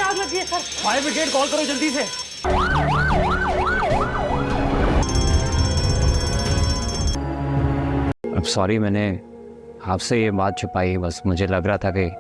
में आग लगी है सर। फायर ब्रिगेड कॉल करो जल्दी से। अब सॉरी, मैंने आपसे ये बात छुपाई। बस मुझे लग रहा था कि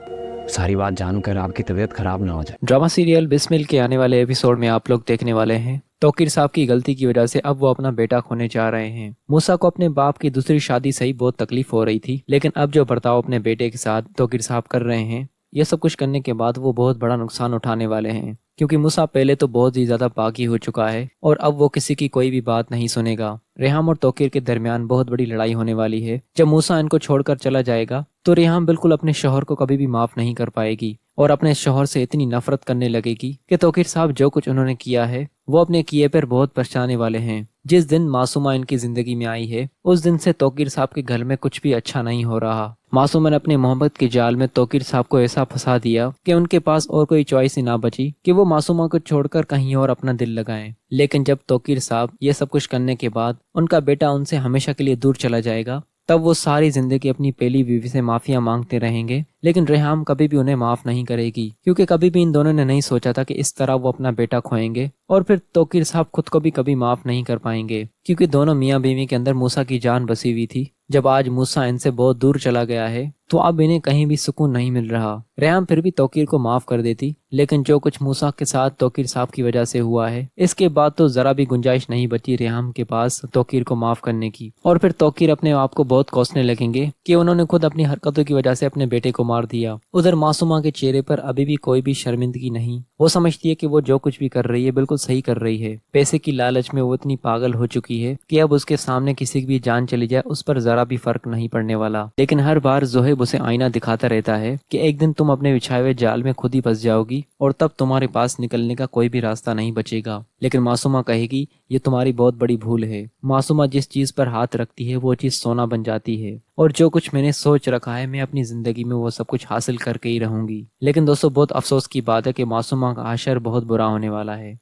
सारी बात जानकर आपकी तबीयत खराब ना हो जाए। ड्रामा सीरियल बिस्मिल के आने वाले एपिसोड में आप लोग देखने वाले हैं तौकीर साहब की गलती की वजह से अब वो अपना बेटा खोने जा रहे हैं। मूसा को अपने बाप की दूसरी शादी से ही बहुत तकलीफ हो रही थी, लेकिन अब जो बर्ताव अपने बेटे के साथ तौकीर साहब कर रहे हैं, ये सब कुछ करने के बाद वो बहुत बड़ा नुकसान उठाने वाले हैं। क्योंकि मूसा पहले तो बहुत ही ज्यादा बागी हो चुका है और अब वो किसी की कोई भी बात नहीं सुनेगा। रेहाम और तौकीर के दरमियान बहुत बड़ी लड़ाई होने वाली है। जब मूसा इनको छोड़कर चला जाएगा तो रेहाम बिल्कुल अपने शौहर को कभी भी माफ नहीं कर पाएगी और अपने शौहर से इतनी नफरत करने लगेगी कि तौकीर साहब जो कुछ उन्होंने किया है वो अपने किए पर बहुत पछताने वाले हैं। जिस दिन मासूमा इनकी जिंदगी में आई है उस दिन से तौकीर साहब के घर में कुछ भी अच्छा नहीं हो रहा। मासूमा ने अपने मोहब्बत के जाल में तौकीर साहब को ऐसा फंसा दिया कि उनके पास और कोई चॉइस ही ना बची कि वो मासूमा को छोड़कर कहीं और अपना दिल लगाएं। लेकिन जब तौकीर साहब ये सब कुछ करने के बाद उनका बेटा उनसे हमेशा के लिए दूर चला जाएगा, तब वो सारी जिंदगी अपनी पहली बीवी से माफिया मांगते रहेंगे। लेकिन रेहाम कभी भी उन्हें माफ नहीं करेगी, क्योंकि कभी भी इन दोनों ने नहीं सोचा था कि इस तरह वो अपना बेटा खोएंगे और फिर तौकीर साहब खुद को भी कभी माफ नहीं कर पाएंगे, क्योंकि दोनों मियाँ बीवी के अंदर मूसा की जान बसी हुई थी। जब आज मूसा इनसे बहुत दूर चला गया है तो अब इन्हें कहीं भी सुकून नहीं मिल रहा। रेहाम फिर भी तौकीर को माफ कर देती, लेकिन जो कुछ मूसा के साथ तौकीर साहब की वजह से हुआ है, इसके बाद तो जरा भी गुंजाइश नहीं बची रेहाम के पास तौकीर को माफ करने की। और फिर तौकीर अपने आप को बहुत कोसने लगेंगे कि उन्होंने खुद अपनी हरकतों की वजह से अपने बेटे को मार दिया। उधर मासूमा के चेहरे पर अभी भी कोई भी शर्मिंदगी नहीं। वो समझती है कि वो जो कुछ भी कर रही है बिल्कुल सही कर रही है। पैसे की लालच में वो इतनी पागल हो चुकी है कि अब उसके सामने किसी की भी जान चली जाए उस पर जरा भी फर्क नहीं पड़ने वाला। लेकिन हर बार जोहेब उसे आईना दिखाता रहता है कि एक दिन तुम अपने बिछाए हुए जाल में खुद ही फंस जाओगी और तब तुम्हारे पास निकलने का कोई भी रास्ता नहीं बचेगा। लेकिन मासूमा कहेगी ये तुम्हारी बहुत बड़ी भूल है। मासूमा जिस चीज पर हाथ रखती है वो चीज सोना बन जाती है और जो कुछ मैंने सोच रखा है मैं अपनी जिंदगी में वो सब कुछ हासिल करके ही रहूंगी। लेकिन दोस्तों बहुत अफसोस की बात है कि मासूमा का हशर बहुत बुरा होने वाला है।